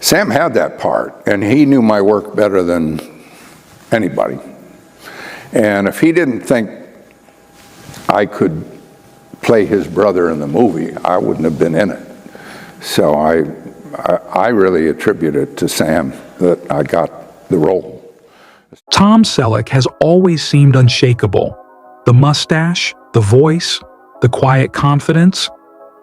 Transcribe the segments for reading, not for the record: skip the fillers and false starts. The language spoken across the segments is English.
Sam had that part, and he knew my work better than anybody. And if he didn't think I could play his brother in the movie, I wouldn't have been in it. So I really attribute it to Sam that I got the role. Tom Selleck has always seemed unshakable. The mustache, the voice, the quiet confidence.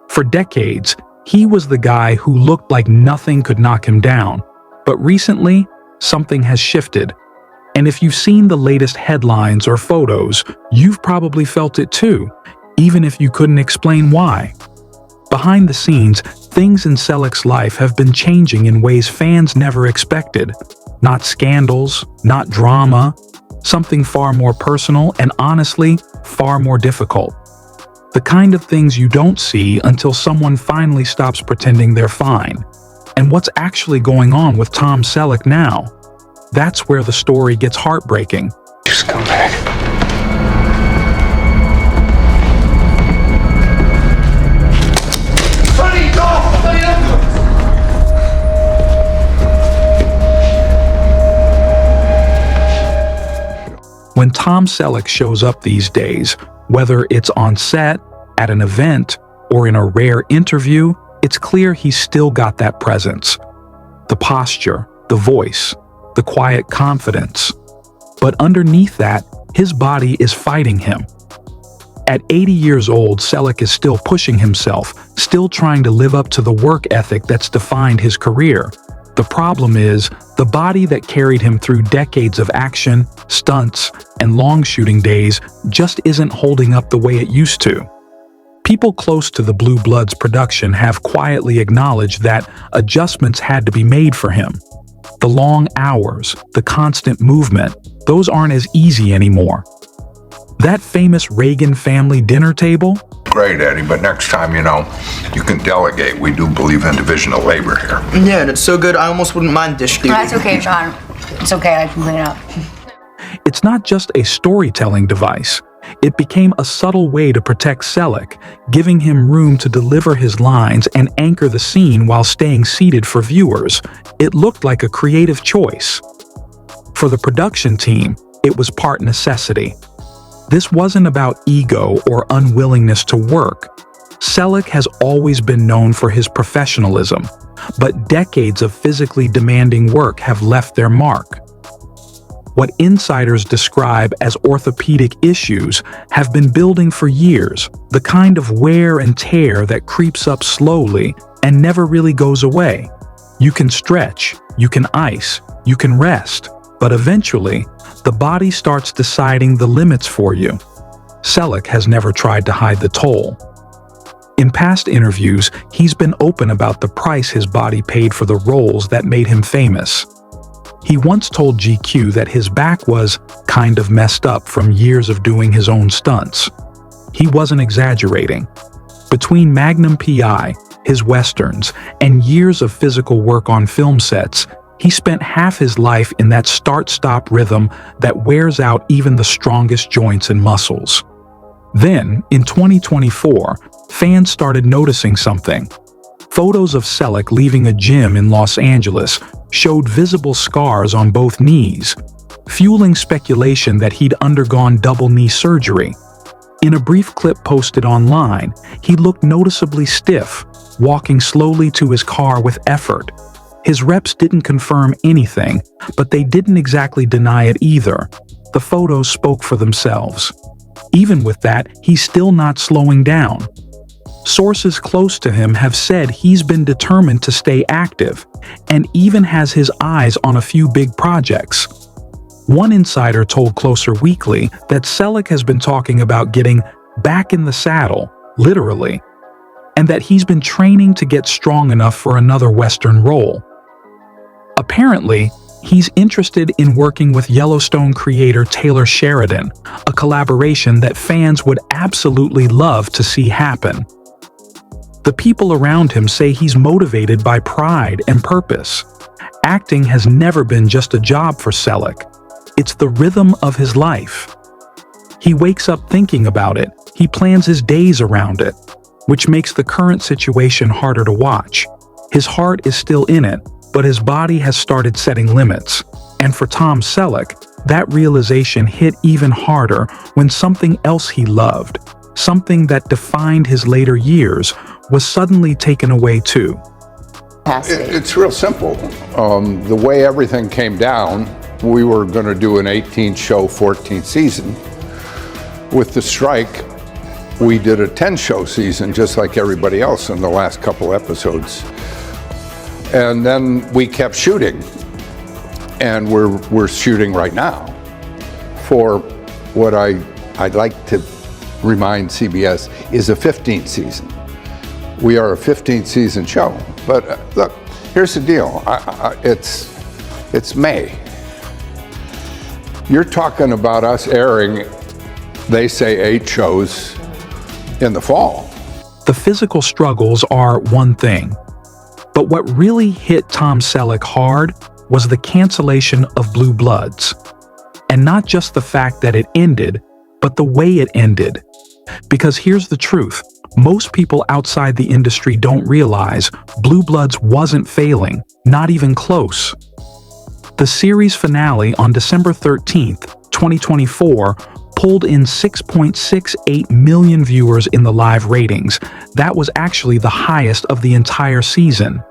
For decades, he was the guy who looked like nothing could knock him down. But recently, something has shifted. And if you've seen the latest headlines or photos, you've probably felt it too, even if you couldn't explain why. Behind the scenes, things in Selleck's life have been changing in ways fans never expected. Not scandals, not drama, something far more personal and honestly, far more difficult. The kind of things you don't see until someone finally stops pretending they're fine. And what's actually going on with Tom Selleck now? That's where the story gets heartbreaking. Just come back. When Tom Selleck shows up these days, whether it's on set, at an event, or in a rare interview, it's clear he's still got that presence. The posture, the voice, the quiet confidence. But underneath that, his body is fighting him. At 80 years old, Selleck is still pushing himself, still trying to live up to the work ethic that's defined his career. The problem is, the body that carried him through decades of action, stunts, and long shooting days just isn't holding up the way it used to. People close to the Blue Bloods production have quietly acknowledged that adjustments had to be made for him. The long hours, the constant movement, those aren't as easy anymore. That famous Reagan family dinner table? Great, Eddie, but next time, you can delegate. We do believe in division of labor here. Yeah, and it's so good, I almost wouldn't mind dish duty. That's okay, Sean. It's okay, I can clean it up. It's not just a storytelling device. It became a subtle way to protect Selleck, giving him room to deliver his lines and anchor the scene while staying seated for viewers. It looked like a creative choice. For the production team, it was part necessity. This wasn't about ego or unwillingness to work. Selleck has always been known for his professionalism, but decades of physically demanding work have left their mark. What insiders describe as orthopedic issues have been building for years, the kind of wear and tear that creeps up slowly and never really goes away. You can stretch, you can ice, you can rest, but eventually, the body starts deciding the limits for you. Selleck has never tried to hide the toll. In past interviews, he's been open about the price his body paid for the roles that made him famous. He once told GQ that his back was kind of messed up from years of doing his own stunts. He wasn't exaggerating. Between Magnum PI, his westerns, and years of physical work on film sets, he spent half his life in that start-stop rhythm that wears out even the strongest joints and muscles. Then, in 2024, fans started noticing something. Photos of Selleck leaving a gym in Los Angeles showed visible scars on both knees, fueling speculation that he'd undergone double knee surgery. In a brief clip posted online, he looked noticeably stiff, walking slowly to his car with effort. His reps didn't confirm anything, but they didn't exactly deny it either. The photos spoke for themselves. Even with that, he's still not slowing down. Sources close to him have said he's been determined to stay active, and even has his eyes on a few big projects. One insider told Closer Weekly that Selleck has been talking about getting back in the saddle, literally, and that he's been training to get strong enough for another Western role. Apparently, he's interested in working with Yellowstone creator Taylor Sheridan, a collaboration that fans would absolutely love to see happen. The people around him say he's motivated by pride and purpose. Acting has never been just a job for Selleck. It's the rhythm of his life. He wakes up thinking about it. He plans his days around it, which makes the current situation harder to watch. His heart is still in it, But his body has started setting limits. And for Tom Selleck, that realization hit even harder when something else he loved, something that defined his later years, was suddenly taken away too. It's real simple. The way everything came down, we were going to do an 18-show, 14th season. With the strike, we did a 10-show season, just like everybody else in the last couple episodes. And then we kept shooting. And we're shooting right now for what I'd like to remind CBS is a 15th season. We are a 15th season show. But look, here's the deal. It's May. You're talking about us airing, they say, 8 shows in the fall. The physical struggles are one thing. But what really hit Tom Selleck hard was the cancellation of Blue Bloods. And not just the fact that it ended, but the way it ended. Because here's the truth. Most people outside the industry don't realize Blue Bloods wasn't failing, not even close. The series finale on December 13th, 2024, pulled in 6.68 million viewers in the live ratings. That was actually the highest of the entire season.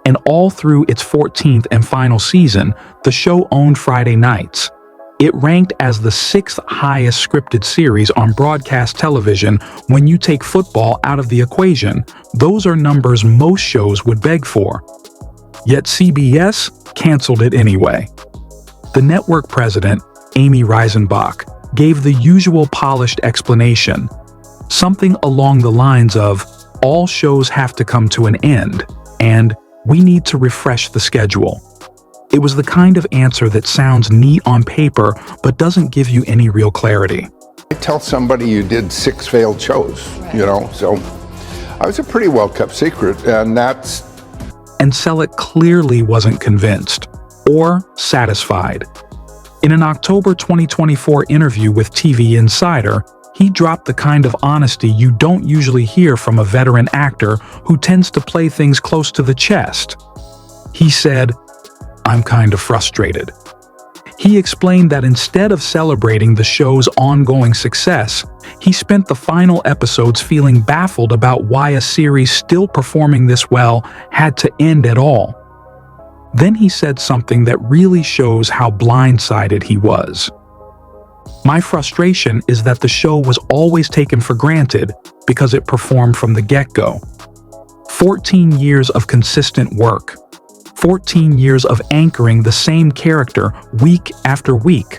And all through its 14th and final season, the show owned Friday nights. It ranked as the 6th highest scripted series on broadcast television when you take football out of the equation. Those are numbers most shows would beg for. Yet CBS canceled it anyway. The network president, Amy Reisenbach, gave the usual polished explanation, something along the lines of, all shows have to come to an end, and we need to refresh the schedule. It was the kind of answer that sounds neat on paper, but doesn't give you any real clarity. I tell somebody you did 6 failed shows, so I was a pretty well-kept secret, and Selleck clearly wasn't convinced or satisfied. In an October 2024 interview with TV Insider, he dropped the kind of honesty you don't usually hear from a veteran actor who tends to play things close to the chest. He said, "I'm kind of frustrated." He explained that instead of celebrating the show's ongoing success, he spent the final episodes feeling baffled about why a series still performing this well had to end at all. Then he said something that really shows how blindsided he was. "My frustration is that the show was always taken for granted because it performed from the get-go. 14 years of consistent work. 14 years of anchoring the same character week after week.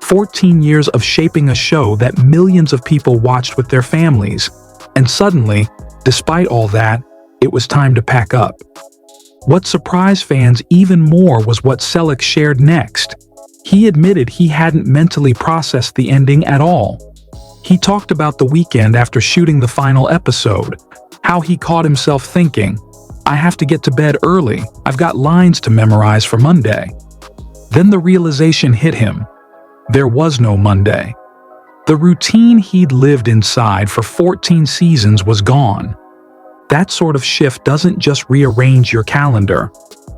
14 years of shaping a show that millions of people watched with their families. And suddenly, despite all that, it was time to pack up." What surprised fans even more was what Selleck shared next. He admitted he hadn't mentally processed the ending at all. He talked about the weekend after shooting the final episode, how he caught himself thinking, "I have to get to bed early, I've got lines to memorize for Monday." Then the realization hit him. There was no Monday. The routine he'd lived inside for 14 seasons was gone. That sort of shift doesn't just rearrange your calendar,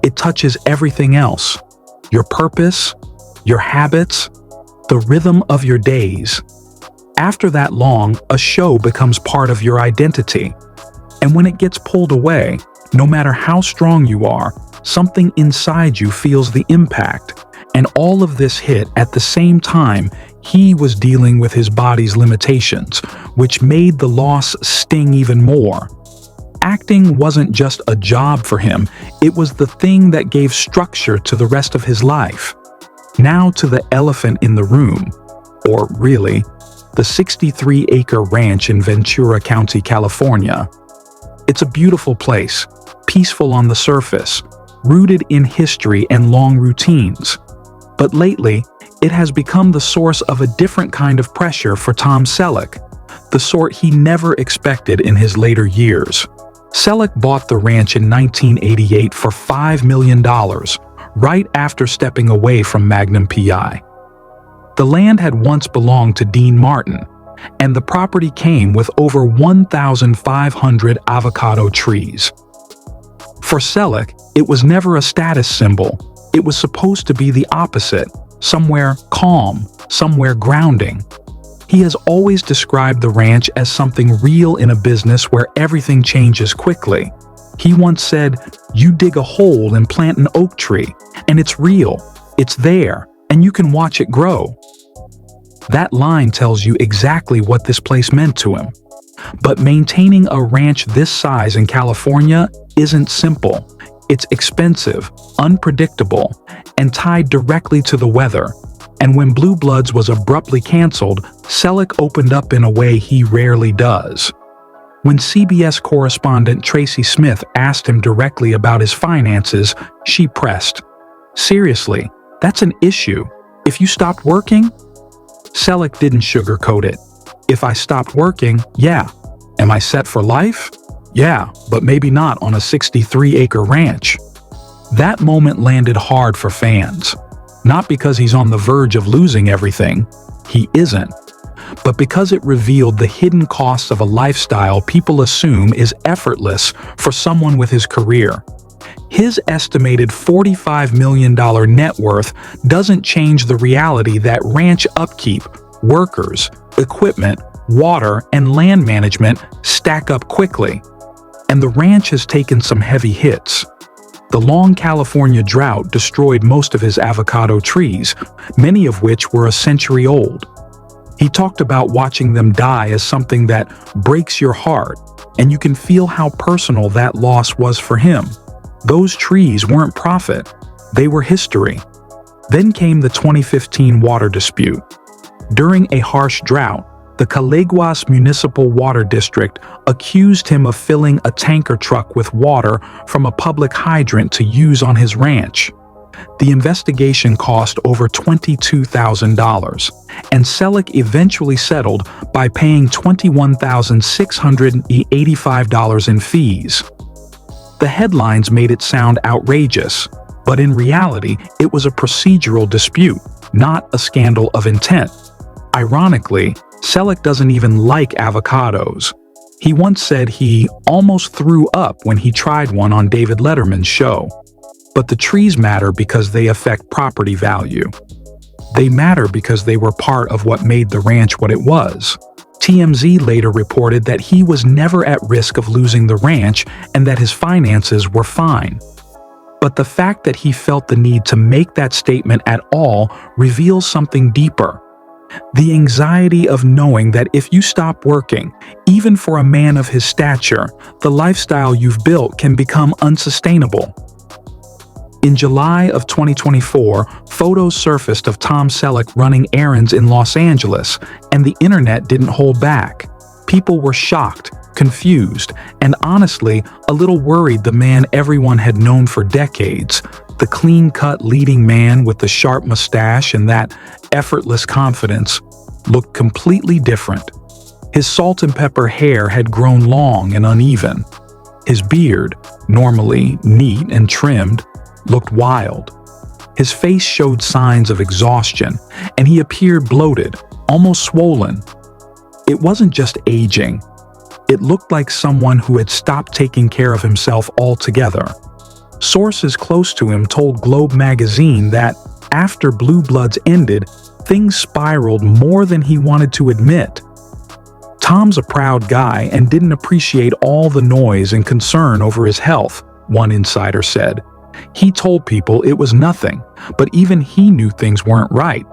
it touches everything else. Your purpose, your habits, the rhythm of your days. After that long, a show becomes part of your identity. And when it gets pulled away, no matter how strong you are, something inside you feels the impact. And all of this hit at the same time he was dealing with his body's limitations, which made the loss sting even more. Acting wasn't just a job for him, it was the thing that gave structure to the rest of his life. Now to the elephant in the room, or really, the 63-acre ranch in Ventura County, California. It's a beautiful place, peaceful on the surface, rooted in history and long routines. But lately, it has become the source of a different kind of pressure for Tom Selleck, the sort he never expected in his later years. Selleck bought the ranch in 1988 for $5 million, right after stepping away from Magnum PI. The land had once belonged to Dean Martin, and the property came with over 1,500 avocado trees. For Selleck, it was never a status symbol. It was supposed to be the opposite, somewhere calm, somewhere grounding. He has always described the ranch as something real in a business where everything changes quickly. He once said, "You dig a hole and plant an oak tree, and it's real, it's there, and you can watch it grow." That line tells you exactly what this place meant to him. But maintaining a ranch this size in California isn't simple. It's expensive, unpredictable, and tied directly to the weather. And when Blue Bloods was abruptly canceled, Selleck opened up in a way he rarely does. When CBS correspondent Tracy Smith asked him directly about his finances, she pressed, "Seriously, that's an issue. If you stopped working?" Selleck didn't sugarcoat it. "If I stopped working, yeah. Am I set for life? Yeah, but maybe not on a 63-acre ranch." That moment landed hard for fans. Not because he's on the verge of losing everything. He isn't. But because it revealed the hidden costs of a lifestyle people assume is effortless for someone with his career. His estimated $45 million net worth doesn't change the reality that ranch upkeep, workers, equipment, water, and land management stack up quickly. And the ranch has taken some heavy hits. The long California drought destroyed most of his avocado trees, many of which were a century old. He talked about watching them die as something that breaks your heart, and you can feel how personal that loss was for him. Those trees weren't profit, they were history. Then came the 2015 water dispute. During a harsh drought, the Caleguas Municipal Water District accused him of filling a tanker truck with water from a public hydrant to use on his ranch. The investigation cost over $22,000, and Selleck eventually settled by paying $21,685 in fees. The headlines made it sound outrageous, but in reality, it was a procedural dispute, not a scandal of intent. Ironically, Selleck doesn't even like avocados. He once said he almost threw up when he tried one on David Letterman's show. But the trees matter because they affect property value. They matter because they were part of what made the ranch what it was. TMZ later reported that he was never at risk of losing the ranch and that his finances were fine. But the fact that he felt the need to make that statement at all reveals something deeper. The anxiety of knowing that if you stop working, even for a man of his stature, the lifestyle you've built can become unsustainable. In July of 2024, photos surfaced of Tom Selleck running errands in Los Angeles, and the internet didn't hold back. People were shocked, confused, and honestly, a little worried the man everyone had known for decades, the clean-cut leading man with the sharp mustache and that effortless confidence, looked completely different. His salt and pepper hair had grown long and uneven. His beard, normally neat and trimmed, looked wild. His face showed signs of exhaustion, and he appeared bloated, almost swollen. It wasn't just aging. It looked like someone who had stopped taking care of himself altogether. Sources close to him told Globe magazine that after Blue Bloods ended, things spiraled more than he wanted to admit. Tom's a proud guy and didn't appreciate all the noise and concern over his health, one insider said. He told people it was nothing, but even he knew things weren't right.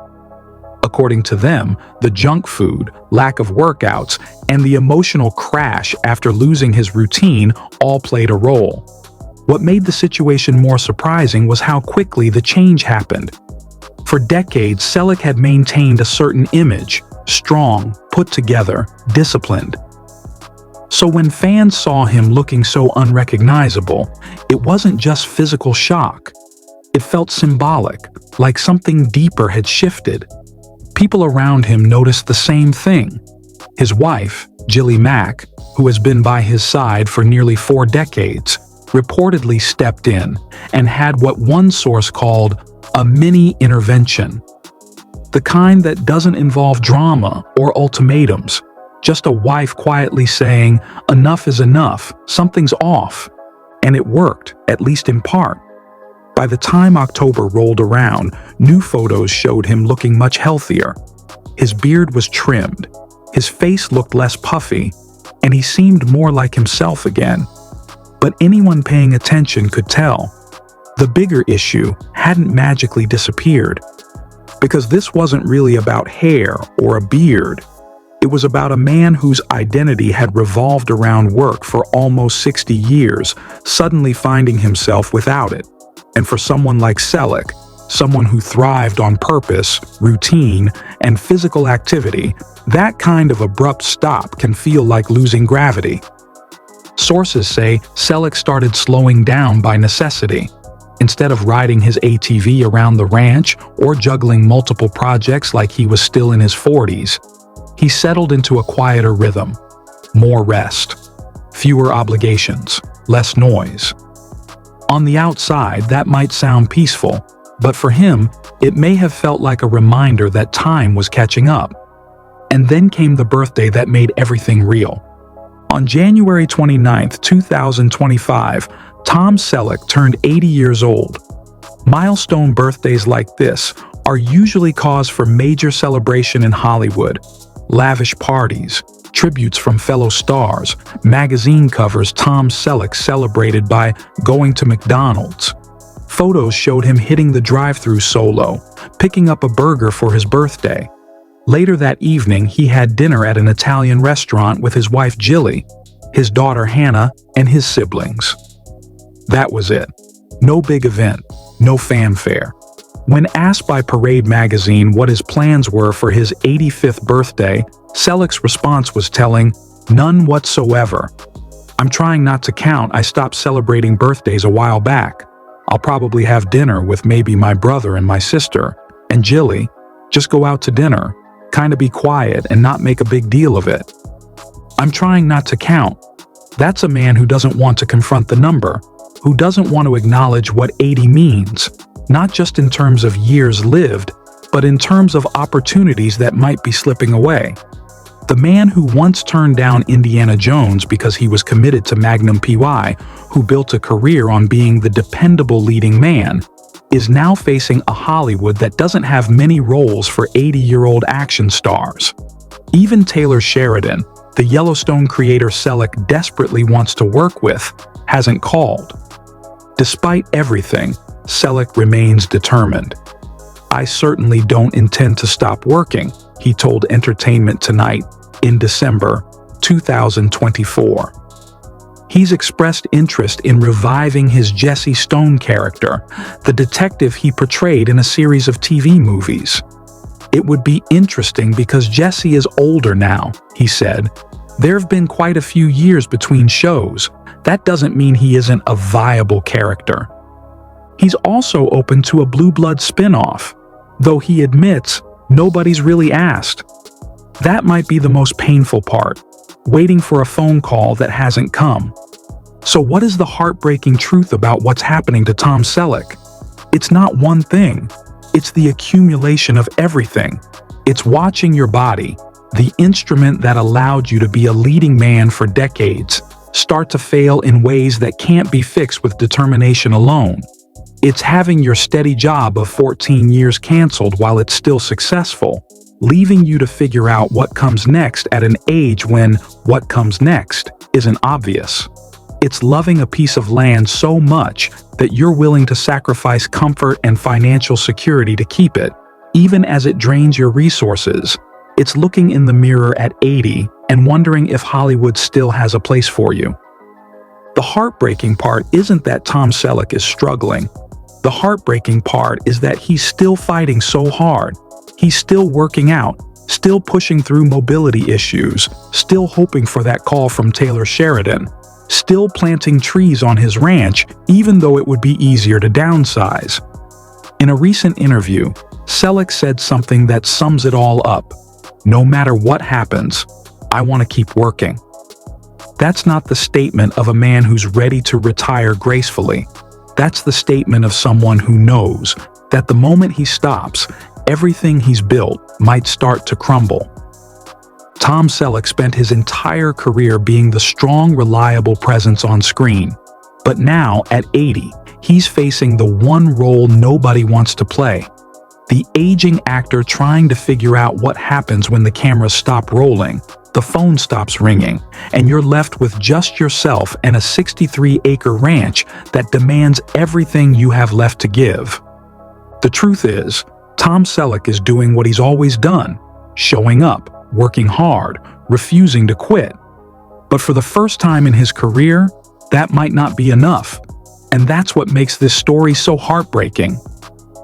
According to them, the junk food, lack of workouts, and the emotional crash after losing his routine all played a role. What made the situation more surprising was how quickly the change happened. For decades, Selleck had maintained a certain image, strong, put together, disciplined. So when fans saw him looking so unrecognizable, it wasn't just physical shock. It felt symbolic, like something deeper had shifted. People around him noticed the same thing. His wife, Jilly Mack, who has been by his side for nearly 4 decades, reportedly stepped in and had what one source called a mini intervention. The kind that doesn't involve drama or ultimatums, just a wife quietly saying, "Enough is enough, something's off." And it worked, at least in part. By the time October rolled around, new photos showed him looking much healthier. His beard was trimmed, his face looked less puffy, and he seemed more like himself again. But anyone paying attention could tell. The bigger issue hadn't magically disappeared. Because this wasn't really about hair or a beard. It was about a man whose identity had revolved around work for almost 60 years, suddenly finding himself without it. And for someone like Selleck, someone who thrived on purpose, routine, and physical activity, that kind of abrupt stop can feel like losing gravity. Sources say Selleck started slowing down by necessity. Instead of riding his ATV around the ranch or juggling multiple projects like he was still in his 40s, he settled into a quieter rhythm. More rest, fewer obligations, less noise. On the outside, that might sound peaceful, but for him, it may have felt like a reminder that time was catching up. And then came the birthday that made everything real. On January 29, 2025, Tom Selleck turned 80 years old. Milestone birthdays like this are usually cause for major celebration in Hollywood. Lavish parties, tributes from fellow stars, magazine covers Tom Selleck celebrated by going to McDonald's. Photos showed him hitting the drive-thru solo, picking up a burger for his birthday. Later that evening, he had dinner at an Italian restaurant with his wife Jilly, his daughter Hannah, and his siblings. That was it. No big event, no fanfare. When asked by Parade magazine what his plans were for his 85th birthday, Selleck's response was telling, "None whatsoever. I'm trying not to count. I stopped celebrating birthdays a while back. I'll probably have dinner with maybe my brother and my sister, and Jilly. Just go out to dinner, kind of be quiet and not make a big deal of it. I'm trying not to count." That's a man who doesn't want to confront the number, who doesn't want to acknowledge what 80 means, not just in terms of years lived, but in terms of opportunities that might be slipping away. The man who once turned down Indiana Jones because he was committed to Magnum PI, who built a career on being the dependable leading man, is now facing a Hollywood that doesn't have many roles for 80-year-old action stars. Even Taylor Sheridan, the Yellowstone creator Selleck desperately wants to work with, hasn't called. Despite everything, Selleck remains determined. "I certainly don't intend to stop working," he told Entertainment Tonight in December 2024. He's expressed interest in reviving his Jesse Stone character, the detective he portrayed in a series of TV movies. "It would be interesting because Jesse is older now," he said. "There have been quite a few years between shows. That doesn't mean he isn't a viable character." He's also open to a Blue Blood spin-off, though he admits nobody's really asked. That might be the most painful part, waiting for a phone call that hasn't come. So what is the heartbreaking truth about what's happening to Tom Selleck? It's not one thing. It's the accumulation of everything. It's watching your body, the instrument that allowed you to be a leading man for decades, start to fail in ways that can't be fixed with determination alone. It's having your steady job of 14 years canceled while it's still successful, leaving you to figure out what comes next at an age when what comes next isn't obvious. It's loving a piece of land so much that you're willing to sacrifice comfort and financial security to keep it, even as it drains your resources. It's looking in the mirror at 80 and wondering if Hollywood still has a place for you. The heartbreaking part isn't that Tom Selleck is struggling. The heartbreaking part is that he's still fighting so hard. He's still working out, still pushing through mobility issues, still hoping for that call from Taylor Sheridan, still planting trees on his ranch even though it would be easier to downsize. In a recent interview, Selleck said something that sums it all up. "No matter what happens, I want to keep working." That's not the statement of a man who's ready to retire gracefully. That's the statement of someone who knows that the moment he stops, everything he's built might start to crumble. Tom Selleck spent his entire career being the strong, reliable presence on screen. But now, at 80, he's facing the one role nobody wants to play. The aging actor trying to figure out what happens when the cameras stop rolling, the phone stops ringing, and you're left with just yourself and a 63-acre ranch that demands everything you have left to give. The truth is, Tom Selleck is doing what he's always done, showing up, working hard, refusing to quit. But for the first time in his career, that might not be enough. And that's what makes this story so heartbreaking.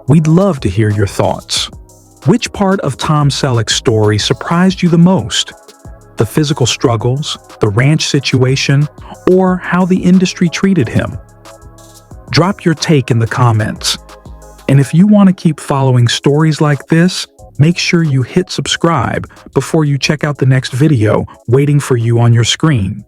We'd love to hear your thoughts. Which part of Tom Selleck's story surprised you the most? The physical struggles, the ranch situation, or how the industry treated him? Drop your take in the comments. And if you want to keep following stories like this, make sure you hit subscribe before you check out the next video waiting for you on your screen.